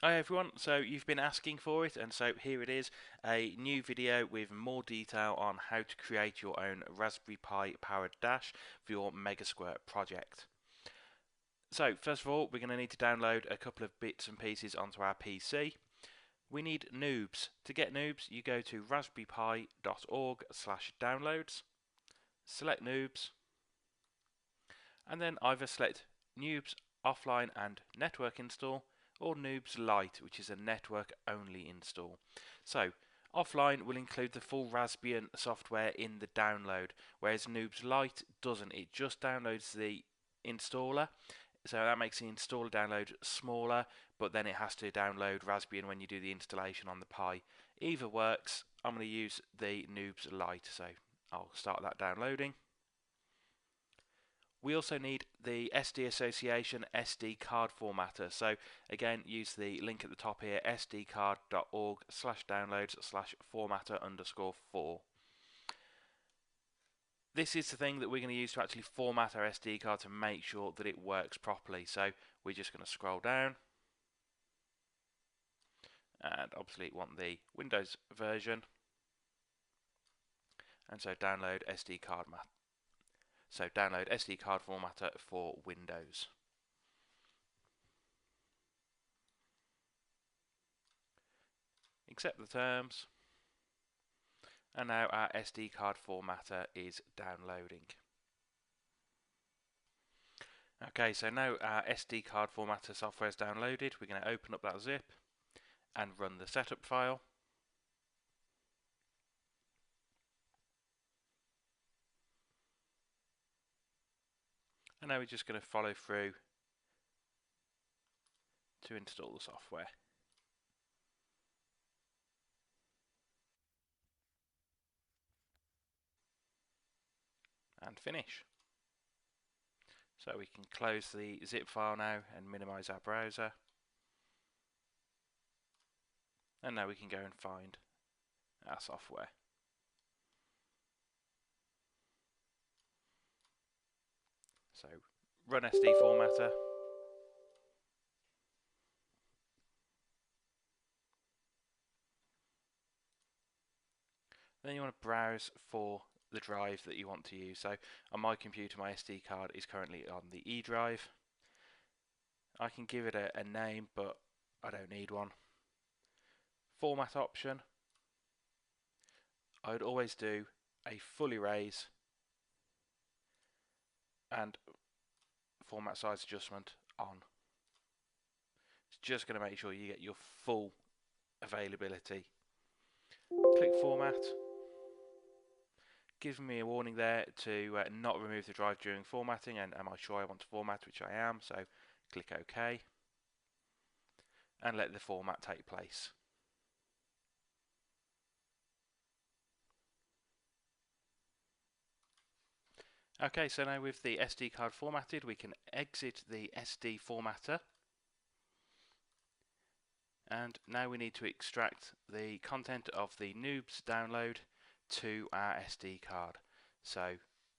Hi everyone, so you've been asking for it, and so here it is, a new video with more detail on how to create your own Raspberry Pi powered dash for your Megasquirt project. So first of all, we're going to need to download a couple of bits and pieces onto our PC. We need NOOBS. To get NOOBS, you go to raspberrypi.org/downloads, select NOOBS, and then either select NOOBS offline and network install, or NOOBS Lite, which is a network only install. So offline will include the full Raspbian software in the download, whereas NOOBS Lite doesn't. It just downloads the installer, so that makes the installer download smaller, but then it has to download Raspbian when you do the installation on the Pi. Either works. I'm going to use the NOOBS Lite, so I'll start that downloading. We also need the SD Association SD card formatter. So again, use the link at the top here, sdcard.org/downloads/formatter_4. This is the thing that we're going to use to actually format our SD card to make sure that it works properly. So we're just going to scroll down, and obviously want the Windows version, and so download SD card download SD card formatter for Windows. Accept the terms, and now our SD card formatter is downloading. Okay, so now our SD card formatter software is downloaded. We're going to open up that zip and run the setup file. And now we're just going to follow through to install the software. And finish. So we can close the zip file now and minimize our browser. And now we can go and find our software. So run SD formatter. Then you want to browse for the drive that you want to use. So on my computer, my SD card is currently on the E drive. I can give it a name, but I don't need one. Format option, I would always do a full erase and format size adjustment on. It's just going to make sure you get your full availability. Click format. Gives me a warning there to not remove the drive during formatting, and am I sure I want to format, which I am, so click OK and let the format take place. Okay, so now with the SD card formatted, we can exit the SD formatter, and now we need to extract the content of the NOOBS download to our SD card. So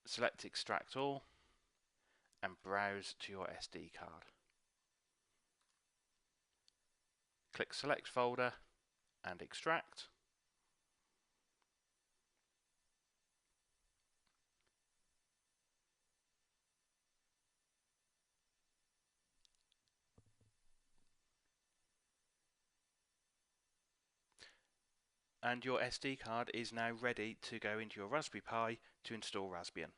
select extract all and browse to your SD card. Click select folder and extract. And your SD card is now ready to go into your Raspberry Pi to install Raspbian.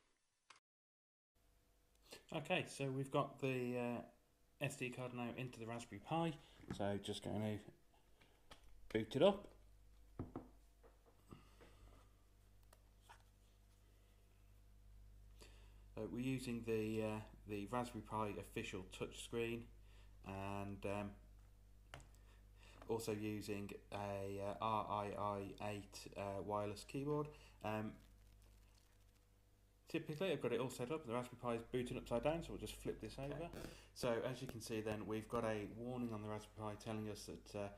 Okay, so we've got the SD card now into the Raspberry Pi, so just going to boot it up. We're using the Raspberry Pi official touchscreen, and also using a RII8 wireless keyboard. Typically I've got it all set up, the Raspberry Pi is booting upside down, so we'll just flip this over. So as you can see then, we've got a warning on the Raspberry Pi telling us that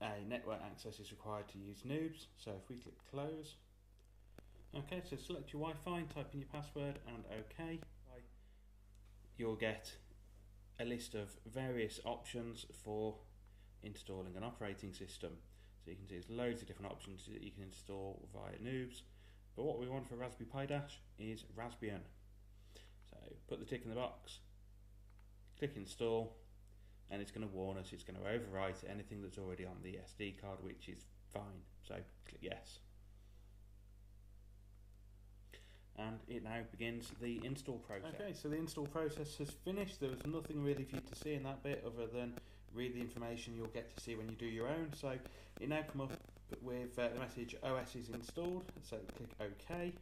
a network access is required to use NOOBS. So if we click close, okay, so select your Wi-Fi, type in your password and OK. You'll get a list of various options for installing an operating system. So you can see there's loads of different options that you can install via NOOBS, but what we want for Raspberry PiDash is Raspbian. So put the tick in the box, click install, and it's going to warn us, it's going to overwrite anything that's already on the SD card, which is fine, so click yes. And it now begins the install process. Okay, so the install process has finished. There was nothing really for you to see in that bit other than read the information you'll get to see when you do your own. So it now comes up with the message OS is installed, so click OK,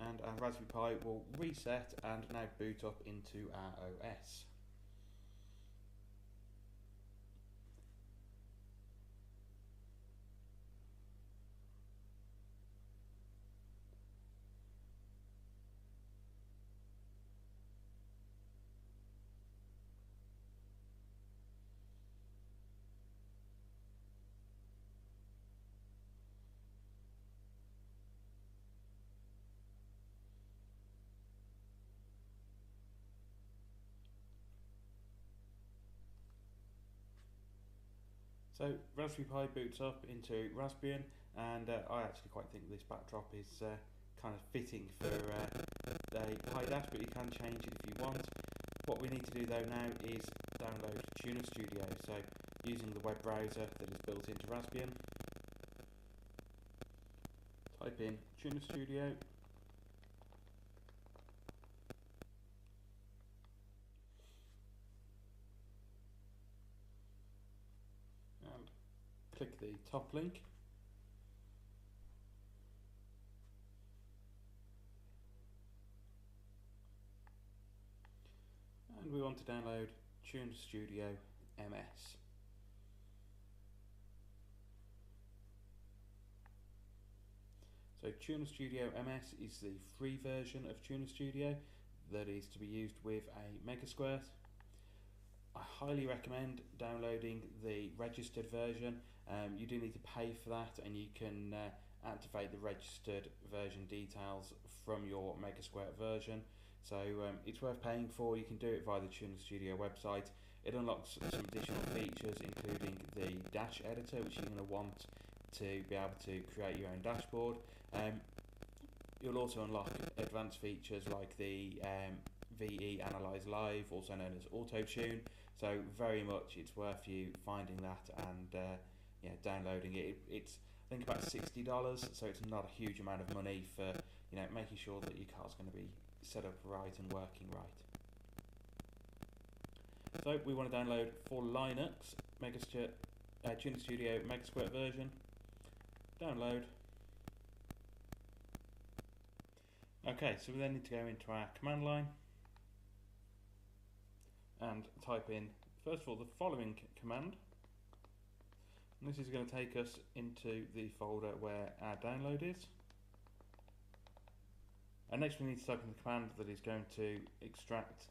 and our Raspberry Pi will reset and now boot up into our OS. So Raspberry Pi boots up into Raspbian, and I actually quite think this backdrop is kind of fitting for a PiDash, but you can change it if you want. What we need to do though now is download TunerStudio, so using the web browser that is built into Raspbian, type in TunerStudio, and click the top link. And we want to download TunerStudio MS. So TunerStudio MS is the free version of TunerStudio that is to be used with a Megasquirt. I highly recommend downloading the registered version. You do need to pay for that, and you can activate the registered version details from your Megasquirt version. So it's worth paying for. You can do it via the TunerStudio website. It unlocks some additional features, including the Dash editor, which you're going to want to be able to create your own dashboard. You'll also unlock advanced features like the VE Analyze Live, also known as Auto Tune. So very much it's worth you finding that and downloading it. It's I think about $60, so it's not a huge amount of money for making sure that your car's going to be set up right and working right. So we want to download for Linux TunerStudio Megasquirt version. Download. Okay, so we then need to go into our command line and type in, first of all, the following command. And this is going to take us into the folder where our download is. And next we need to type in the command that is going to extract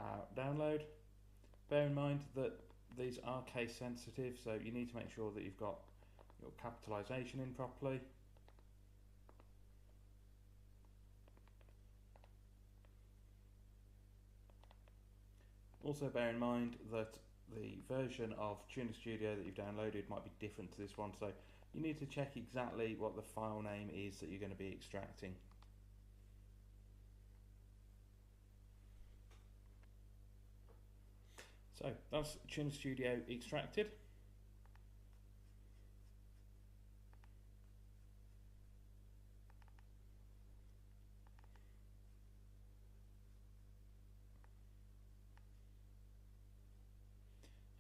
our download. Bear in mind that these are case sensitive, so you need to make sure that you've got your capitalization in properly. Also bear in mind that the version of TunerStudio that you've downloaded might be different to this one, so you need to check exactly what the file name is that you're going to be extracting. So that's TunerStudio extracted.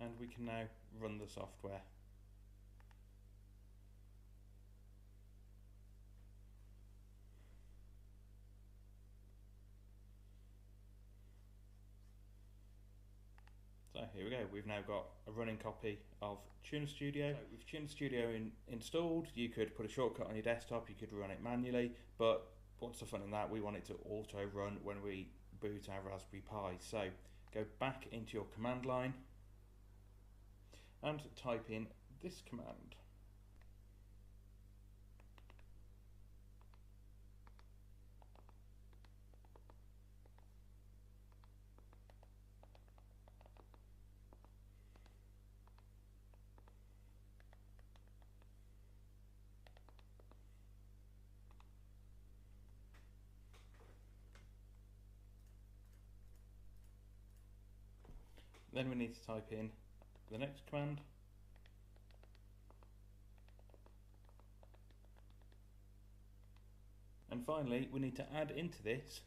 And we can now run the software. So here we go, we've now got a running copy of TunerStudio. So with TunerStudio installed, you could put a shortcut on your desktop, you could run it manually, but what's the fun in that? We want it to auto run when we boot our Raspberry Pi. So go back into your command line and type in this command. Then we need to type in the next command. And finally, we need to add into this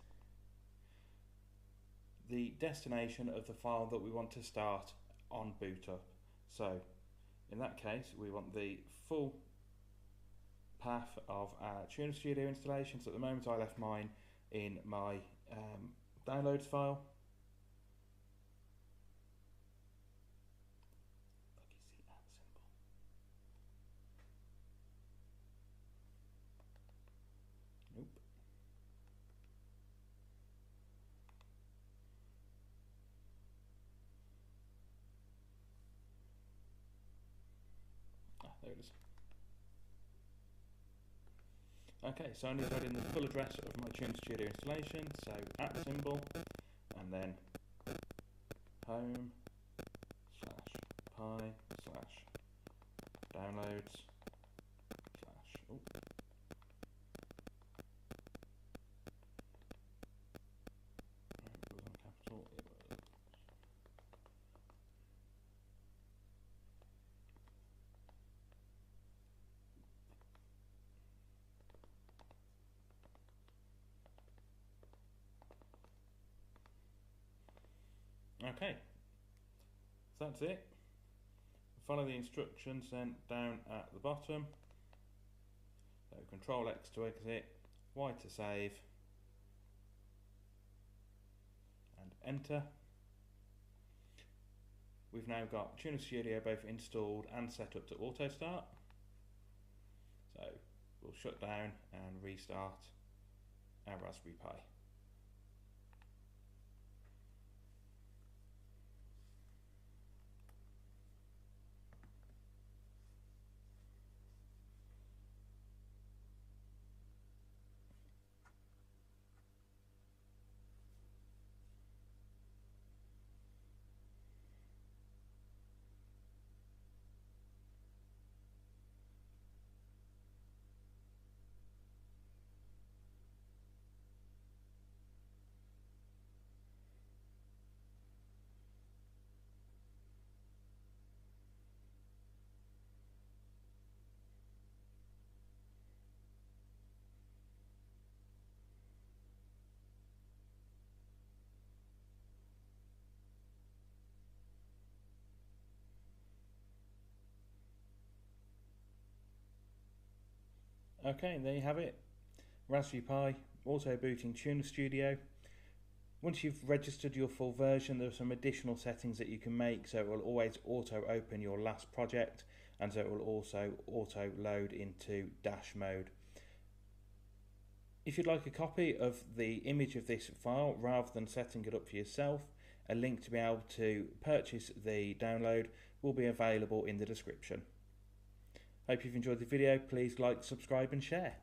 the destination of the file that we want to start on boot up. So in that case, we want the full path of our TunerStudio installation. So at the moment I left mine in my downloads file. Nope. There it is. Okay, so I need to add in the full address of my TunerStudio installation, so @ symbol, and then home /pi /downloads / oh. It was on capital. Okay, so that's it. Follow the instructions then down at the bottom. So Control X to exit, Y to save, and enter. We've now got TunerStudio both installed and set up to auto start. So we'll shut down and restart our Raspberry Pi. Okay, there you have it. Raspberry Pi auto booting TunerStudio. Once you've registered your full version, there are some additional settings that you can make, so it will always auto open your last project, and so it will also auto load into dash mode. If you'd like a copy of the image of this file rather than setting it up for yourself, a link to be able to purchase the download will be available in the description. Hope you've enjoyed the video. Please like, subscribe and share.